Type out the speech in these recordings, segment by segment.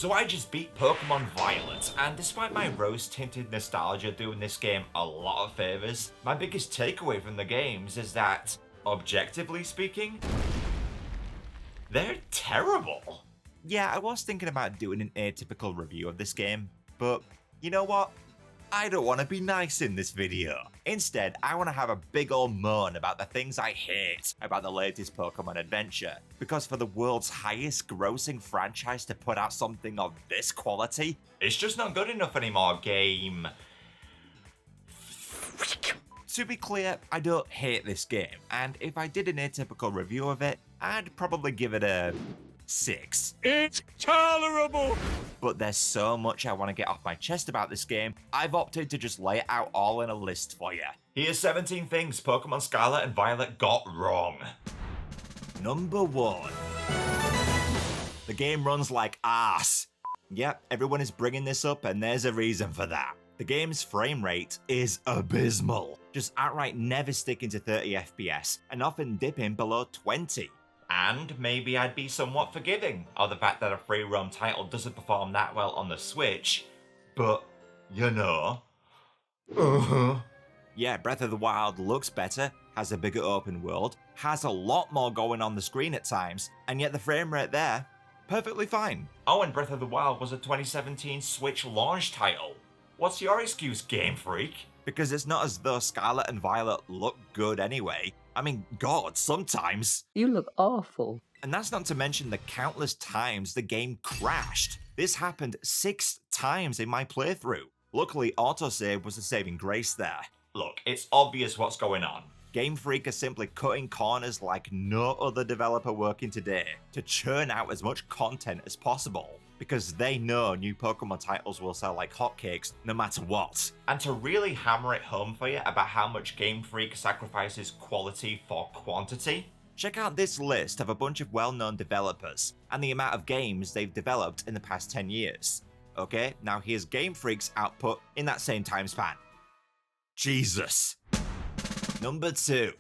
So I just beat Pokemon Violet, and despite my rose-tinted nostalgia doing this game a lot of favours, my biggest takeaway from the games is that, objectively speaking, they're terrible. Yeah, I was thinking about doing an atypical review of this game, but you know what? I don't want to be nice in this video. Instead, I want to have a big old moan about the things I hate about the latest Pokemon adventure. Because for the world's highest grossing franchise to put out something of this quality, it's just not good enough anymore, game. To be clear, I don't hate this game, and if I did an atypical review of it, I'd probably give it a 6. It's tolerable! But there's so much I want to get off my chest about this game, I've opted to just lay it out all in a list for you. Here's 17 things Pokemon Scarlet and Violet got wrong. Number 1. The game runs like arse. Yep, everyone is bringing this up and there's a reason for that. The game's frame rate is abysmal, just outright never sticking to 30 FPS and often dipping below 20. And maybe I'd be somewhat forgiving of the fact that a free roam title doesn't perform that well on the Switch, but, you know. Yeah, Breath of the Wild looks better, has a bigger open world, has a lot more going on the screen at times, and yet the frame rate there, perfectly fine. Oh, and Breath of the Wild was a 2017 Switch launch title. What's your excuse, Game Freak? Because it's not as though Scarlet and Violet look good anyway. I mean, God, sometimes. You look awful. And that's not to mention the countless times the game crashed. This happened 6 times in my playthrough. Luckily, autosave was a saving grace there. Look, it's obvious what's going on. Game Freak are simply cutting corners like no other developer working today to churn out as much content as possible, because they know new Pokemon titles will sell like hotcakes no matter what. And to really hammer it home for you about how much Game Freak sacrifices quality for quantity, check out this list of a bunch of well-known developers and the amount of games they've developed in the past 10 years. Okay, now here's Game Freak's output in that same time span. Jesus. Number 2.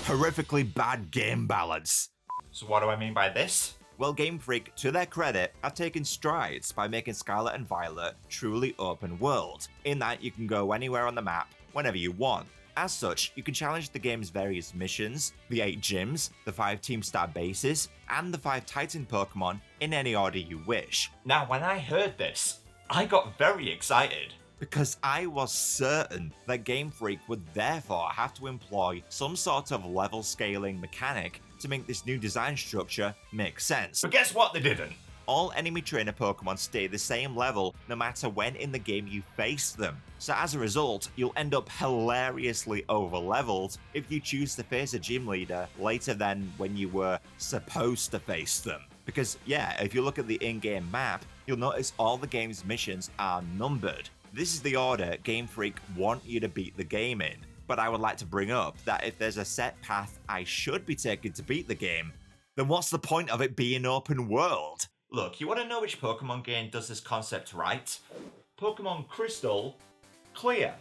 Horrifically bad game balance. So what do I mean by this? Well, Game Freak, to their credit, have taken strides by making Scarlet and Violet truly open world, in that you can go anywhere on the map whenever you want. As such, you can challenge the game's various missions, the 8 gyms, the 5 Team Star bases, and the 5 Titan Pokemon in any order you wish. Now, when I heard this, I got very excited, because I was certain that Game Freak would therefore have to employ some sort of level scaling mechanic to make this new design structure make sense. But guess what, they didn't? All enemy trainer Pokemon stay the same level no matter when in the game you face them. So as a result, you'll end up hilariously over-leveled if you choose to face a gym leader later than when you were supposed to face them. Because yeah, if you look at the in-game map, you'll notice all the game's missions are numbered. This is the order Game Freak want you to beat the game in. But I would like to bring up that if there's a set path I should be taking to beat the game, then what's the point of it being open world? Look, you want to know which Pokemon game does this concept right? Pokemon Crystal Clear.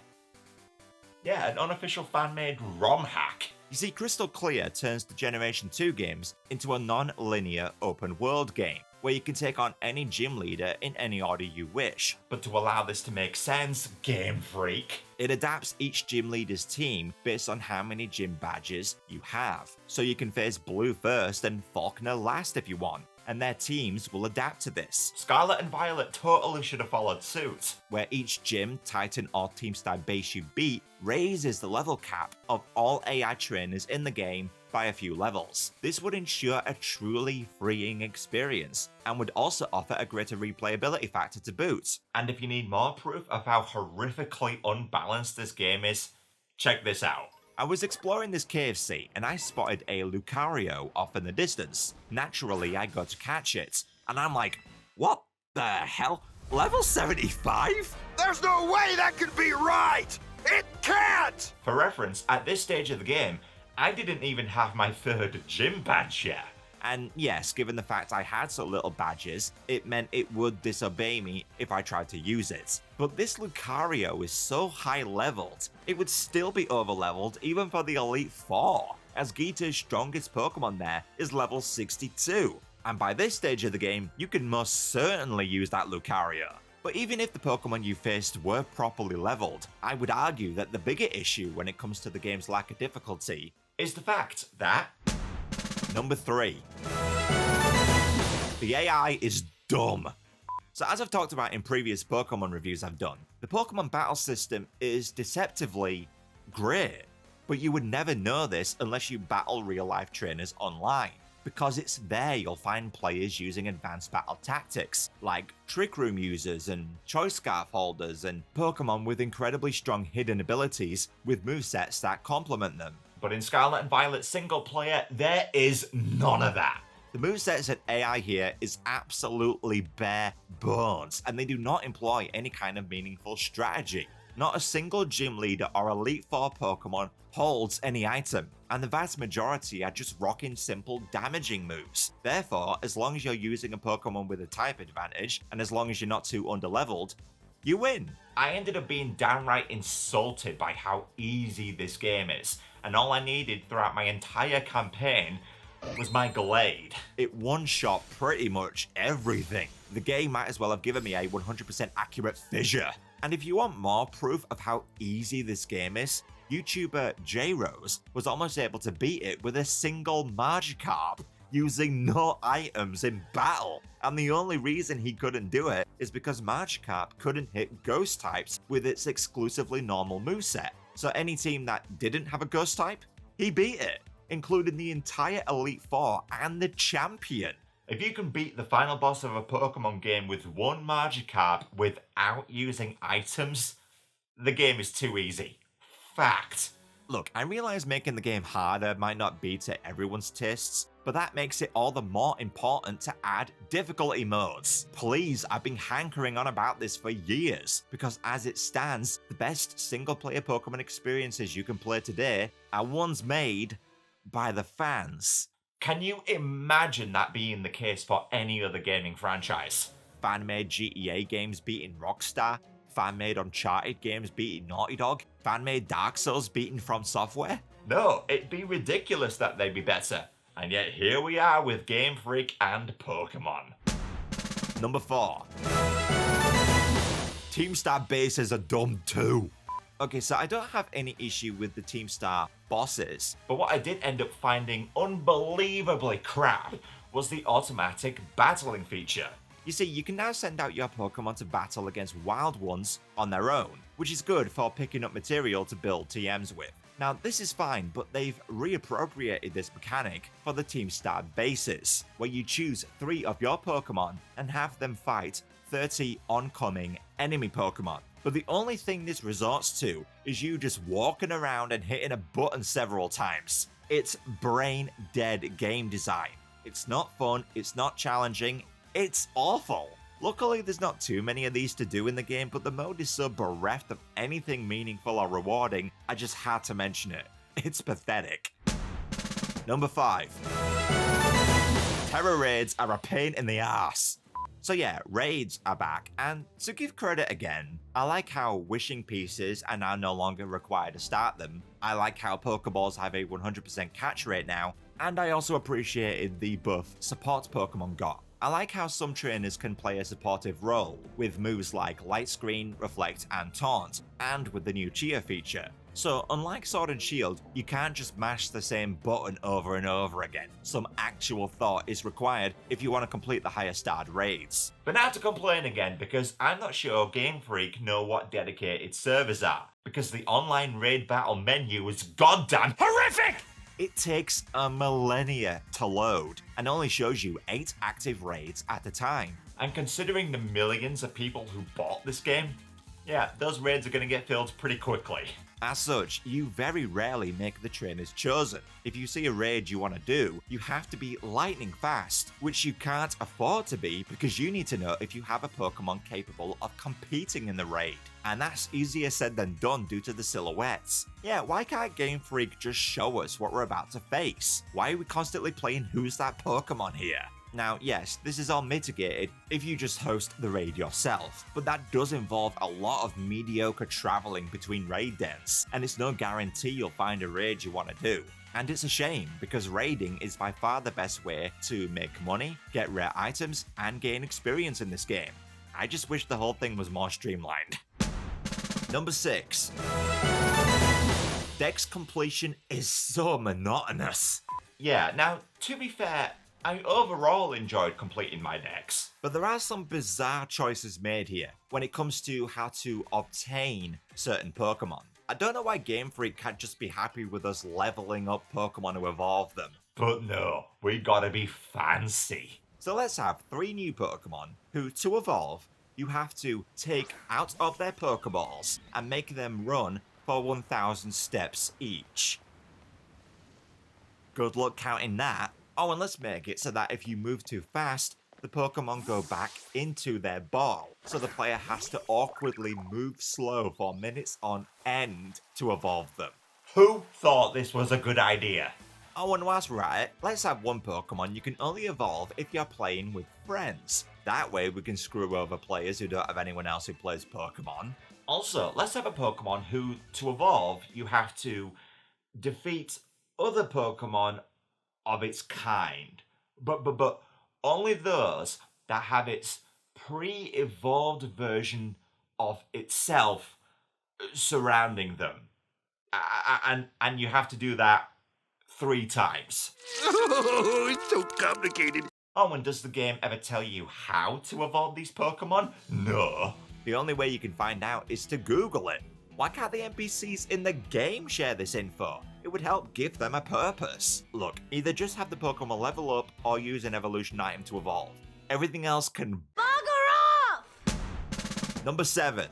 Yeah, an unofficial fan-made ROM hack. You see, Crystal Clear turns the Generation 2 games into a non-linear open world game, where you can take on any gym leader in any order you wish. But to allow this to make sense, Game Freak, it adapts each gym leader's team based on how many gym badges you have. So you can face Blue first and Faulkner last if you want, and their teams will adapt to this. Scarlet and Violet totally should have followed suit, where each gym, Titan or Team Star base you beat raises the level cap of all AI trainers in the game by a few levels. This would ensure a truly freeing experience, and would also offer a greater replayability factor to boot. And if you need more proof of how horrifically unbalanced this game is, check this out. I was exploring this KFC and I spotted a Lucario off in the distance. Naturally, I go to catch it, and I'm like, what the hell? Level 75? There's no way that could be right! It can't! For reference, at this stage of the game, I didn't even have my 3rd gym badge yet. And yes, given the fact I had so little badges, it meant it would disobey me if I tried to use it. But this Lucario is so high leveled, it would still be over leveled even for the Elite Four, as Gita's strongest Pokemon there is level 62. and by this stage of the game, you can most certainly use that Lucario. But even if the Pokemon you faced were properly leveled, I would argue that the bigger issue when it comes to the game's lack of difficulty is the fact that... Number 3. The AI is dumb. So as I've talked about in previous Pokemon reviews I've done, the Pokemon battle system is deceptively great, but you would never know this unless you battle real-life trainers online. Because it's there you'll find players using advanced battle tactics, like Trick Room users and Choice Scarf holders, and Pokemon with incredibly strong hidden abilities with movesets that complement them. But in Scarlet and Violet single player, there is none of that. The movesets and AI here is absolutely bare bones, and they do not employ any kind of meaningful strategy. Not a single gym leader or Elite Four Pokemon holds any item, and the vast majority are just rocking simple damaging moves. Therefore, as long as you're using a Pokemon with a type advantage, and as long as you're not too underleveled, you win. I ended up being downright insulted by how easy this game is, and all I needed throughout my entire campaign was my Glade. It one-shot pretty much everything. The game might as well have given me a 100% accurate fissure. And if you want more proof of how easy this game is, YouTuber J-Rose was almost able to beat it with a single Magikarp, using no items in battle. And the only reason he couldn't do it is because Magikarp couldn't hit ghost types with its exclusively normal moveset. So any team that didn't have a ghost type, he beat it, including the entire Elite Four and the champion. If you can beat the final boss of a Pokemon game with one Magikarp without using items, the game is too easy. Fact. Look, I realize making the game harder might not be to everyone's tastes, but that makes it all the more important to add difficulty modes. Please, I've been hankering on about this for years, because as it stands, the best single-player Pokemon experiences you can play today are ones made by the fans. Can you imagine that being the case for any other gaming franchise? Fan-made GTA games beating Rockstar, fan-made Uncharted games beating Naughty Dog, fan-made Dark Souls beating From Software? No, it'd be ridiculous that they'd be better. And yet here we are with Game Freak and Pokemon. Number 4. Team Star bases are dumb too. Okay, so I don't have any issue with the Team Star bosses, but what I did end up finding unbelievably crap was the automatic battling feature. You see, you can now send out your Pokemon to battle against wild ones on their own, which is good for picking up material to build TMs with. Now, this is fine, but they've reappropriated this mechanic for the Team Star bases, where you choose 3 of your Pokemon and have them fight 30 oncoming enemy Pokemon. But the only thing this resorts to is you just walking around and hitting a button several times. It's brain dead game design. It's not fun, it's not challenging, it's awful. Luckily, there's not too many of these to do in the game, but the mode is so bereft of anything meaningful or rewarding, I just had to mention it. It's pathetic. Number 5. Tera raids are a pain in the ass. So yeah, raids are back, and to give credit again, I like how wishing pieces are now no longer required to start them, I like how Pokeballs have a 100% catch rate now, and I also appreciated the buff support Pokemon got. I like how some trainers can play a supportive role, with moves like Light Screen, Reflect, and Taunt, and with the new Cheer feature. So unlike Sword and Shield, you can't just mash the same button over and over again. Some actual thought is required if you want to complete the higher starred raids. But now to complain again, because I'm not sure Game Freak know what dedicated servers are, because the online raid battle menu is goddamn horrific! It takes a millennia to load and only shows you 8 active raids at a time. And considering the millions of people who bought this game, yeah, those raids are going to get filled pretty quickly. As such, you very rarely make the trainers chosen. If you see a raid you want to do, you have to be lightning fast, which you can't afford to be because you need to know if you have a Pokemon capable of competing in the raid. And that's easier said than done due to the silhouettes. Yeah, why can't Game Freak just show us what we're about to face? Why are we constantly playing Who's That Pokemon here? Now, yes, this is all mitigated if you just host the raid yourself, but that does involve a lot of mediocre traveling between raid dens, and it's no guarantee you'll find a raid you want to do. And it's a shame, because raiding is by far the best way to make money, get rare items, and gain experience in this game. I just wish the whole thing was more streamlined. Number 6. Dex Completion is so monotonous. Yeah, now, to be fair, I overall enjoyed completing my decks. But there are some bizarre choices made here when it comes to how to obtain certain Pokemon. I don't know why Game Freak can't just be happy with us leveling up Pokemon to evolve them. But no, we gotta be fancy. So let's have 3 new Pokemon who, to evolve, you have to take out of their Pokeballs and make them run for 1,000 steps each. Good luck counting that. Oh, and let's make it so that if you move too fast, the Pokemon go back into their ball, so the player has to awkwardly move slow for minutes on end to evolve them. Who thought this was a good idea? Oh, and whilst we're at it, let's have one Pokemon you can only evolve if you're playing with friends. That way we can screw over players who don't have anyone else who plays Pokemon. Also, let's have a Pokemon who, to evolve, you have to defeat other Pokemon of its kind. But only those that have its pre-evolved version of itself surrounding them. And you have to do that 3 times. Oh, it's so complicated. Oh, and does the game ever tell you how to evolve these Pokemon? No. The only way you can find out is to Google it. Why can't the NPCs in the game share this info? It would help give them a purpose. Look, either just have the Pokemon level up or use an evolution item to evolve. Everything else can bugger off! Number 7.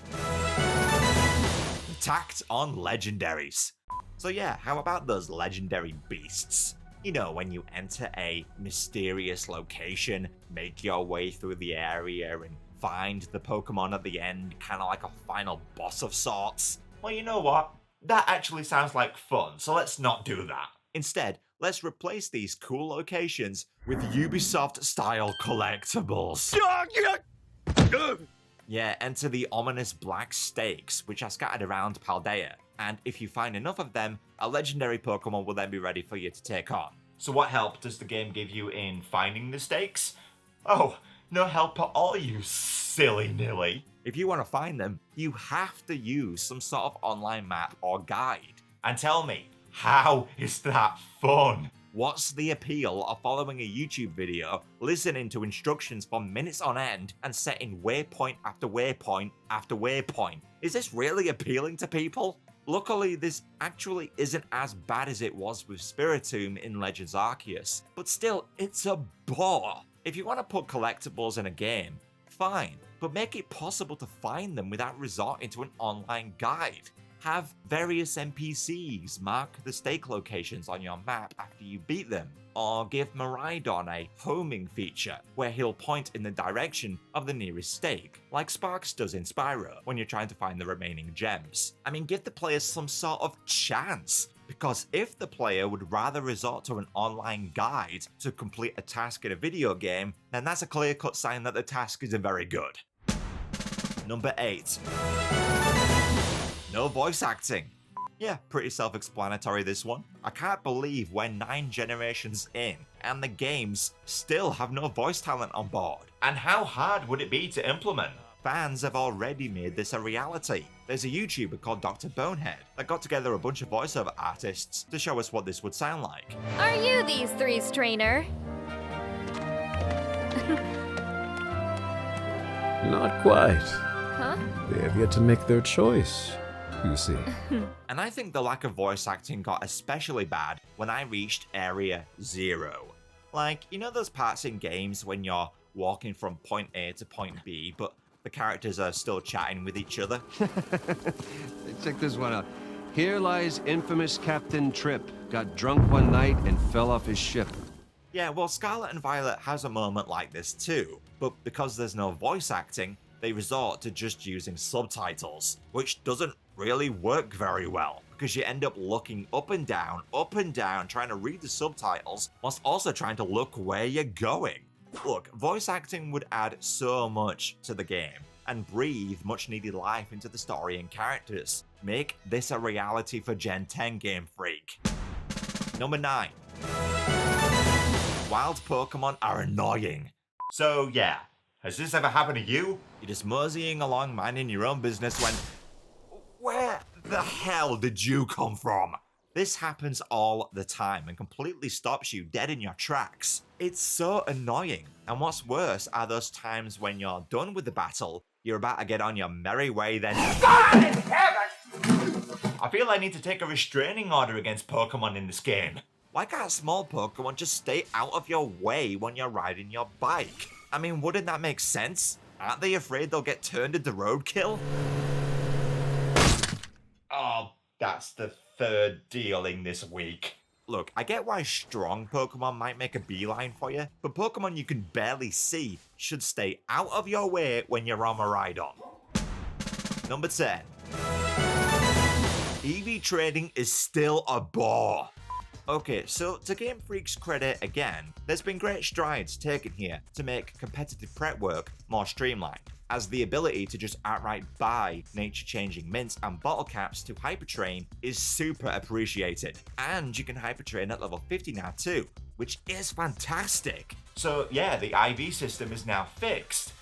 Tacked On Legendaries. So yeah, how about those legendary beasts? You know, when you enter a mysterious location, make your way through the area and find the Pokemon at the end, kind of like a final boss of sorts. Well, you know what? That actually sounds like fun, so let's not do that. Instead, let's replace these cool locations with Ubisoft-style collectibles. Yeah, enter the ominous black stakes, which are scattered around Paldea, and if you find enough of them, a legendary Pokemon will then be ready for you to take on. So what help does the game give you in finding the stakes? Oh, no help at all, you silly nilly. If you want to find them, you have to use some sort of online map or guide. And tell me, how is that fun? What's the appeal of following a YouTube video, listening to instructions for minutes on end, and setting waypoint after waypoint after waypoint? Is this really appealing to people? Luckily, this actually isn't as bad as it was with Spiritomb in Legends Arceus, but still, it's a bore. If you want to put collectibles in a game, fine, but make it possible to find them without resorting to an online guide. Have various NPCs mark the stake locations on your map after you beat them, or give Miraidon a homing feature where he'll point in the direction of the nearest stake, like Sparks does in Spyro when you're trying to find the remaining gems. I mean, give the players some sort of chance, because if the player would rather resort to an online guide to complete a task in a video game, then that's a clear-cut sign that the task isn't very good. Number 8. No voice acting. Yeah, pretty self-explanatory this one. I can't believe we're 9 generations in and the games still have no voice talent on board. And how hard would it be to implement? Fans have already made this a reality. There's a YouTuber called Dr. Bonehead that got together a bunch of voiceover artists to show us what this would sound like. Are you these three's trainer? Not quite. Huh? They have yet to make their choice, you see. And I think the lack of voice acting got especially bad when I reached Area 0. Like, you know those parts in games when you're walking from point A to point B, but the characters are still chatting with each other? Check this one out. Here lies infamous Captain Tripp. Got drunk one night and fell off his ship. Yeah, well, Scarlet and Violet has a moment like this too, but because there's no voice acting, they resort to just using subtitles, which doesn't really work very well, because you end up looking up and down, trying to read the subtitles, whilst also trying to look where you're going. Look, voice acting would add so much to the game, and breathe much needed life into the story and characters. Make this a reality for Gen 10, Game Freak. Number 9. Wild Pokemon are annoying. So yeah, has this ever happened to you? You're just moseying along minding your own business when... Where the hell did you come from? This happens all the time and completely stops you dead in your tracks. It's so annoying, and what's worse are those times when you're done with the battle, you're about to get on your merry way, then God in heaven! I feel I need to take a restraining order against Pokemon in this game. Why can't small Pokemon just stay out of your way when you're riding your bike? I mean, wouldn't that make sense? Aren't they afraid they'll get turned into roadkill? Oh, that's the third dealing this week. Look, I get why strong Pokemon might make a beeline for you, but Pokemon you can barely see should stay out of your way when you're on a ride-on. Number 10. EV trading is still a bore. Okay, so to Game Freak's credit again, there's been great strides taken here to make competitive prep work more streamlined, as the ability to just outright buy nature-changing mints and bottle caps to hypertrain is super appreciated. And you can hypertrain at level 50 now too, which is fantastic. So yeah, the IV system is now fixed.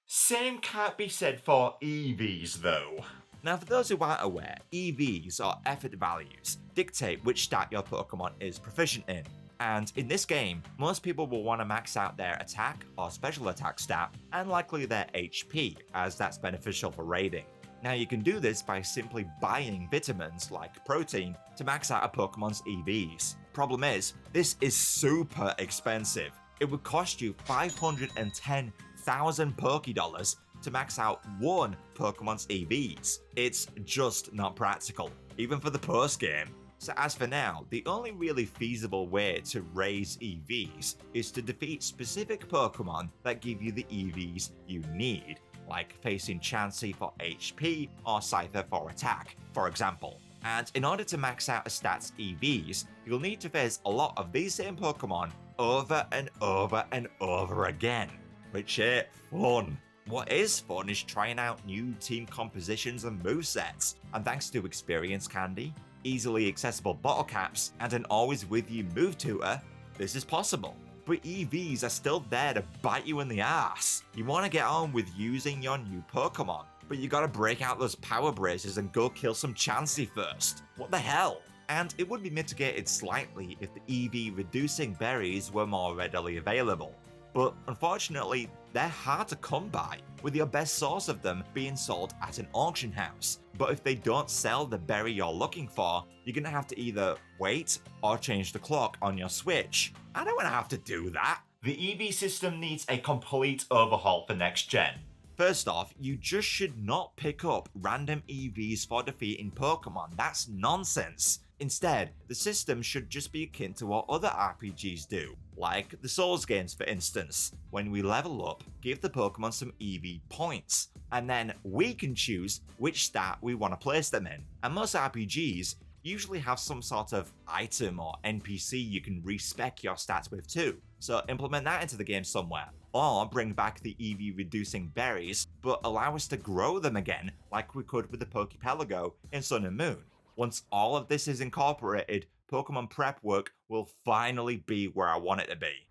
Same can't be said for EVs though. Now for those who aren't aware, EVs, or effort values, dictate which stat your Pokemon is proficient in. And in this game, most people will want to max out their attack or special attack stat, and likely their HP, as that's beneficial for raiding. Now you can do this by simply buying vitamins like protein to max out a Pokemon's EVs. Problem is, this is super expensive. It would cost you 510,000 Pokédollars to max out one Pokemon's EVs. It's just not practical, even for the post game. So as for now, the only really feasible way to raise EVs is to defeat specific Pokemon that give you the EVs you need, like facing Chansey for HP or Scyther for attack, for example. And in order to max out a stat's EVs, you'll need to face a lot of these same Pokemon over and over and over again, which ain't fun. What is fun is trying out new team compositions and movesets, and thanks to experience candy, easily accessible bottle caps, and an always with you move tutor, this is possible. But EVs are still there to bite you in the ass. You want to get on with using your new Pokemon, but you gotta break out those power braces and go kill some Chansey first. What the hell? And it would be mitigated slightly if the EV reducing berries were more readily available. But unfortunately, they're hard to come by, with your best source of them being sold at an auction house. But if they don't sell the berry you're looking for, you're gonna have to either wait or change the clock on your Switch. I don't wanna have to do that. The EV system needs a complete overhaul for next gen. First off, you just should not pick up random EVs for defeating Pokemon. That's nonsense. Instead, the system should just be akin to what other RPGs do, like the Souls games for instance. When we level up, give the Pokemon some EV points, and then we can choose which stat we want to place them in. And most RPGs usually have some sort of item or NPC you can respec your stats with too, so implement that into the game somewhere. Or bring back the EV reducing berries, but allow us to grow them again like we could with the Poképelago in Sun and Moon. Once all of this is incorporated, Pokemon prep work will finally be where I want it to be.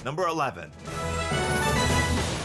Number 11.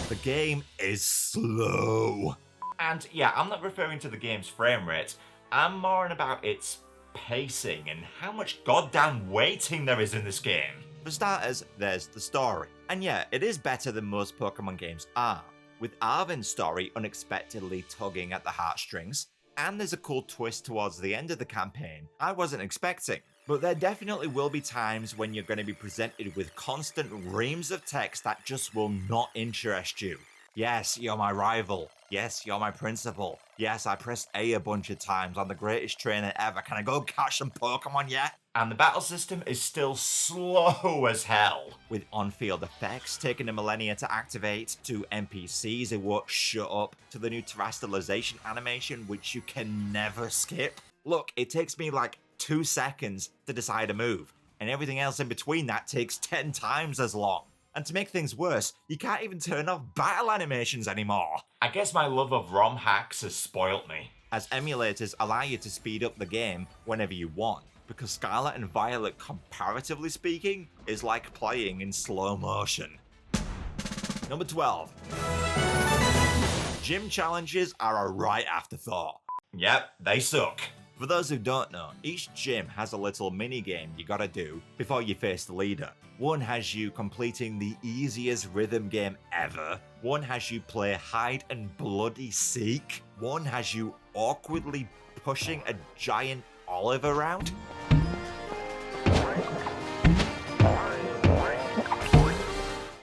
The game is slow. And yeah, I'm not referring to the game's frame rate, I'm more on about its pacing and how much goddamn waiting there is in this game. For starters, there's the story. And yeah, it is better than most Pokemon games are, with Arven's story unexpectedly tugging at the heartstrings. And there's a cool twist towards the end of the campaign I wasn't expecting. But there definitely will be times when you're going to be presented with constant reams of text that just will not interest you. Yes, you're my rival. Yes, you're my principal. Yes, I pressed A a bunch of times. I'm the greatest trainer ever. Can I go catch some Pokemon yet? And the battle system is still slow as hell, with on-field effects taking a millennia to activate, to NPCs who won't shut up, to the new terastallization animation which you can never skip. Look, it takes me like 2 seconds to decide a move, and everything else in between that takes 10 times as long. And to make things worse, you can't even turn off battle animations anymore. I guess my love of ROM hacks has spoilt me, as emulators allow you to speed up the game whenever you want. because Scarlet and Violet, comparatively speaking, is like playing in slow motion. Number 12. Gym challenges are a right afterthought. Yep, they suck. For those who don't know, each gym has a little mini-game you gotta do before you face the leader. One has you completing the easiest rhythm game ever. One has you play hide and bloody seek. One has you awkwardly pushing a giant olive around.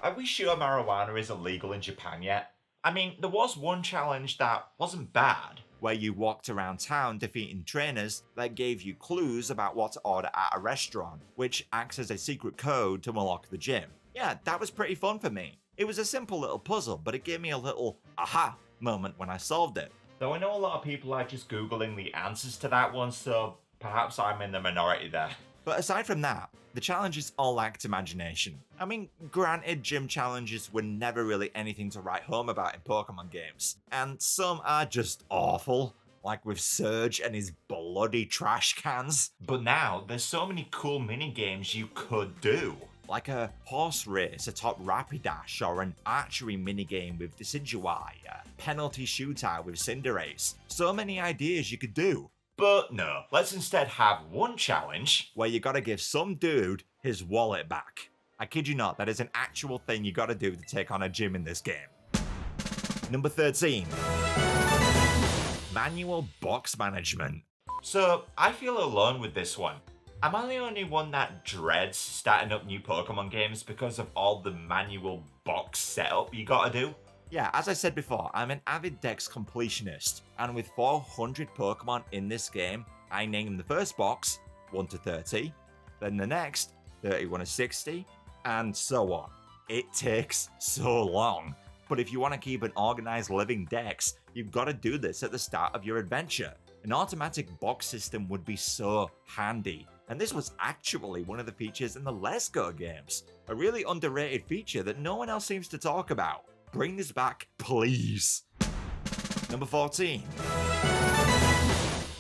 Are we sure marijuana is illegal in Japan yet? I mean, there was one challenge that wasn't bad, where you walked around town defeating trainers that gave you clues about what to order at a restaurant, which acts as a secret code to unlock the gym. Yeah, that was pretty fun for me. It was a simple little puzzle, but it gave me a little aha moment when I solved it. Though I know a lot of people are just Googling the answers to that one, so perhaps I'm in the minority there. But aside from that, the challenges all lacked imagination. I mean, granted, gym challenges were never really anything to write home about in Pokemon games, and some are just awful, like with Surge and his bloody trash cans. But now, there's so many cool mini-games you could do, like a horse race atop Rapidash, or an archery minigame with Decidueye, a penalty shootout with Cinderace. So many ideas you could do. But no, let's instead have one challenge where you gotta give some dude his wallet back. I kid you not, that is an actual thing you gotta do to take on a gym in this game. Number 13. Manual box management. So, I feel alone with this one. Am I the only one that dreads starting up new Pokemon games because of all the manual box setup you gotta do? Yeah, as I said before, I'm an avid Dex Completionist, and with 400 Pokemon in this game, I name the first box 1 to 30, then the next 31 to 60, and so on. It takes so long, but if you want to keep an organized living Dex, you've got to do this at the start of your adventure. An automatic box system would be so handy, and this was actually one of the features in the Let's Go games, a really underrated feature that no one else seems to talk about. Bring this back, please. Number 14.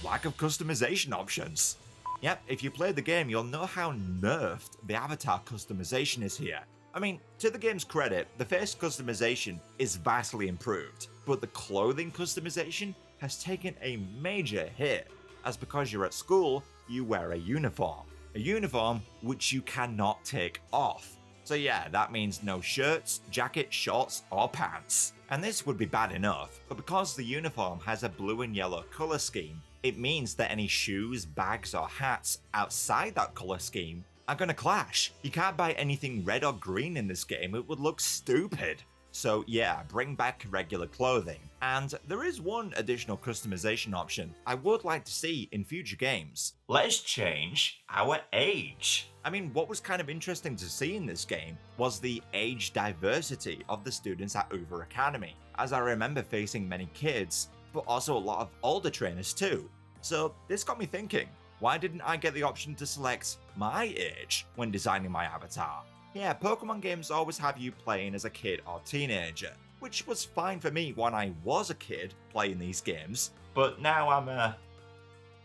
Lack of customization options. Yep, if you played the game, you'll know how nerfed the avatar customization is here. I mean, to the game's credit, the face customization is vastly improved, but the clothing customization has taken a major hit, as because you're at school, you wear a uniform. A uniform which you cannot take off. So yeah, that means no shirts, jacket, shorts, or pants. And this would be bad enough, but because the uniform has a blue and yellow color scheme, it means that any shoes, bags, or hats outside that color scheme are gonna clash. You can't buy anything red or green in this game, it would look stupid. So yeah, bring back regular clothing. And there is one additional customization option I would like to see in future games. Let's change our age. I mean, what was kind of interesting to see in this game was the age diversity of the students at Uber Academy, as I remember facing many kids, but also a lot of older trainers too. So this got me thinking, why didn't I get the option to select my age when designing my avatar? Yeah, Pokemon games always have you playing as a kid or teenager, which was fine for me when I was a kid playing these games, but now I'm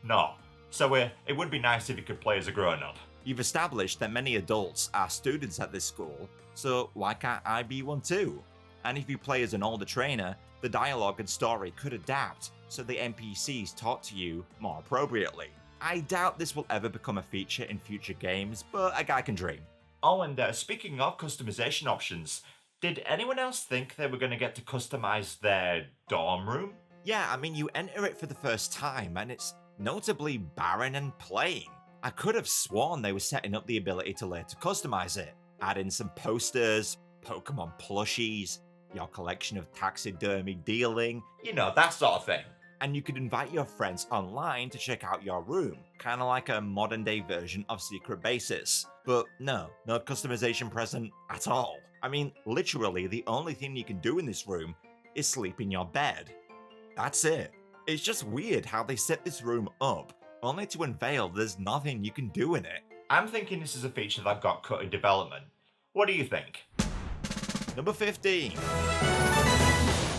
not. So it would be nice if you could play as a grown-up. You've established that many adults are students at this school, so why can't I be one too? And if you play as an older trainer, the dialogue and story could adapt so the NPCs talk to you more appropriately. I doubt this will ever become a feature in future games, but a guy can dream. Oh, and speaking of customization options, did anyone else think they were going to get to customize their dorm room? Yeah, I mean, you enter it for the first time, and it's notably barren and plain. I could have sworn they were setting up the ability to later customize it. Add in some posters, Pokemon plushies, your collection of taxidermy dealing, you know, that sort of thing. And you could invite your friends online to check out your room, kinda like a modern day version of Secret Bases. But no customization present at all. I mean, literally the only thing you can do in this room is sleep in your bed. That's it. It's just weird how they set this room up, only to unveil there's nothing you can do in it. I'm thinking this is a feature that got cut in development. What do you think? Number 15.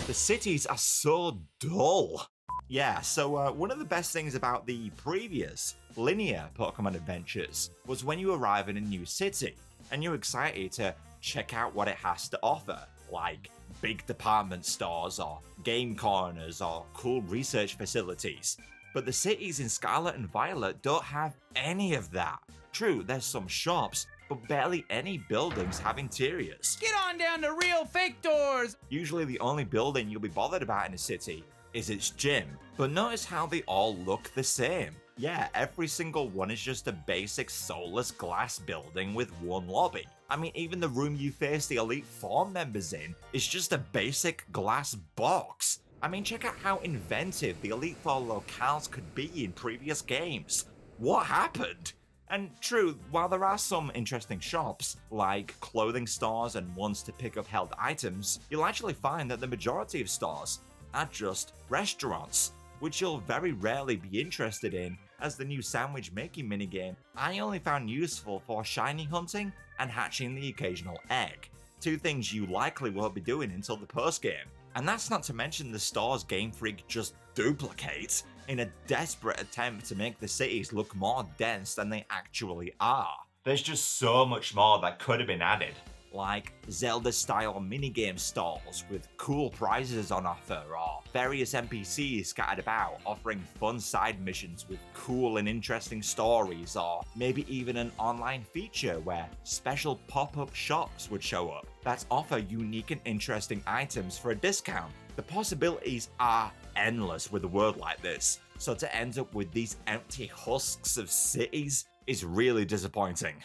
The cities are so dull. Yeah, so one of the best things about the previous linear Pokemon adventures was when you arrive in a new city and you're excited to check out what it has to offer, like big department stores or game corners or cool research facilities. But the cities in Scarlet and Violet don't have any of that. True, there's some shops, but barely any buildings have interiors. Get on down to real fake doors! Usually the only building you'll be bothered about in a city is its gym, but notice how they all look the same. Yeah, every single one is just a basic soulless glass building with one lobby. I mean, even the room you face the Elite Four members in is just a basic glass box. I mean, check out how inventive the Elite Four locales could be in previous games. What happened? And true, while there are some interesting shops, like clothing stores and ones to pick up held items, you'll actually find that the majority of stores are just restaurants, which you'll very rarely be interested in, as the new sandwich making minigame I only found useful for shiny hunting and hatching the occasional egg, two things you likely won't be doing until the post-game. And that's not to mention the stores Game Freak just duplicates in a desperate attempt to make the cities look more dense than they actually are. There's just so much more that could have been added, like Zelda-style minigame stalls with cool prizes on offer, or various NPCs scattered about offering fun side missions with cool and interesting stories, or maybe even an online feature where special pop-up shops would show up that offer unique and interesting items for a discount. The possibilities are endless with a world like this, so to end up with these empty husks of cities is really disappointing.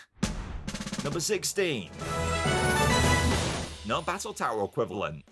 Number 16. No battle tower equivalent.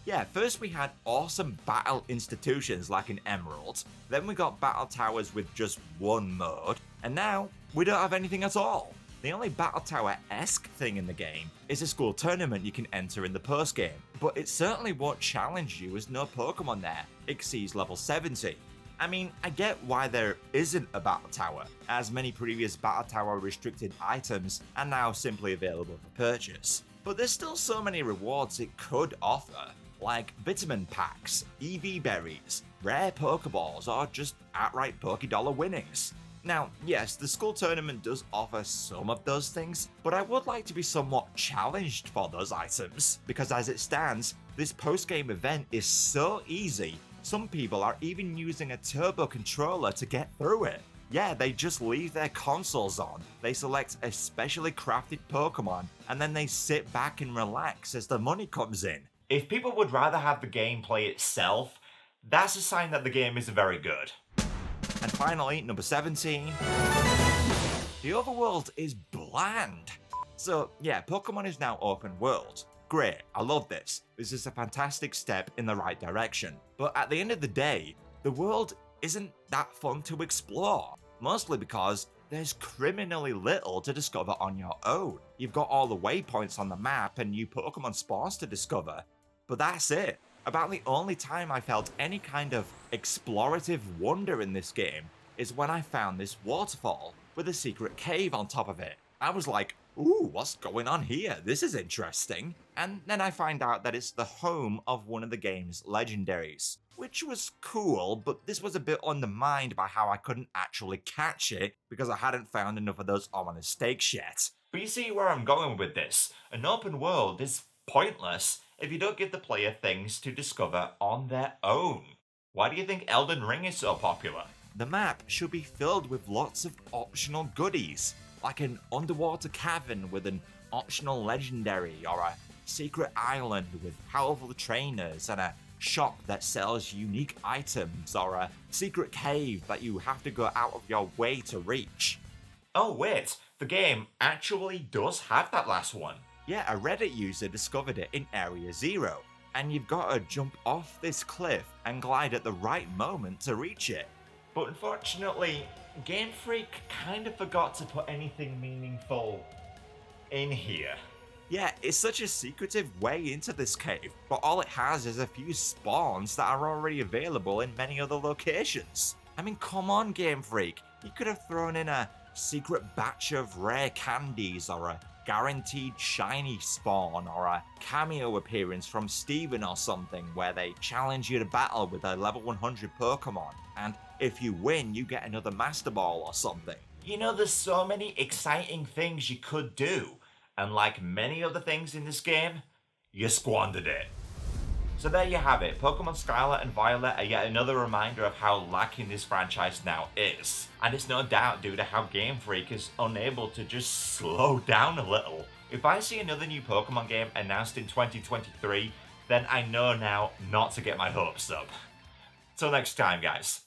Yeah, first we had awesome battle institutions like in Emerald, then we got battle towers with just one mode, and now we don't have anything at all. The only battle tower-esque thing in the game is a school tournament you can enter in the post-game, but it certainly won't challenge you as no Pokemon there exceeds level 70. I mean, I get why there isn't a battle tower, as many previous battle tower restricted items are now simply available for purchase. But there's still so many rewards it could offer, like vitamin packs, EV berries, rare Pokeballs, or just outright Pokédollar winnings. Now, yes, the school tournament does offer some of those things, but I would like to be somewhat challenged for those items, because as it stands, this post-game event is so easy, some people are even using a turbo controller to get through it. Yeah, they just leave their consoles on, they select a specially crafted Pokemon, and then they sit back and relax as the money comes in. If people would rather have the gameplay itself, that's a sign that the game isn't very good. And finally, number 17. The overworld is bland. So yeah, Pokemon is now open world. Great, I love this. This is a fantastic step in the right direction. But at the end of the day, the world isn't that fun to explore. Mostly because there's criminally little to discover on your own. You've got all the waypoints on the map and new Pokemon spawns to discover. But that's it. About the only time I felt any kind of explorative wonder in this game is when I found this waterfall with a secret cave on top of it. I was like, ooh, what's going on here? This is interesting. And then I find out that it's the home of one of the game's legendaries, which was cool, but this was a bit undermined by how I couldn't actually catch it because I hadn't found enough of those ominous stakes yet. But you see where I'm going with this. An open world is pointless if you don't give the player things to discover on their own. Why do you think Elden Ring is so popular? The map should be filled with lots of optional goodies, like an underwater cavern with an optional legendary, or a secret island with powerful trainers, and a shop that sells unique items, or a secret cave that you have to go out of your way to reach. Oh wait, the game actually does have that last one. Yeah, a Reddit user discovered it in Area 0, and you've got to jump off this cliff and glide at the right moment to reach it. But unfortunately, Game Freak kind of forgot to put anything meaningful in here. Yeah, it's such a secretive way into this cave, but all it has is a few spawns that are already available in many other locations. I mean, come on, Game Freak, you could have thrown in a secret batch of rare candies or a guaranteed shiny spawn or a cameo appearance from Steven or something where they challenge you to battle with a level 100 Pokemon, and if you win you get another Master Ball or something. You know, there's so many exciting things you could do, and like many other things in this game, you squandered it. So there you have it, Pokemon Scarlet and Violet are yet another reminder of how lacking this franchise now is. And it's no doubt due to how Game Freak is unable to just slow down a little. If I see another new Pokemon game announced in 2023, then I know now not to get my hopes up. Till next time, guys.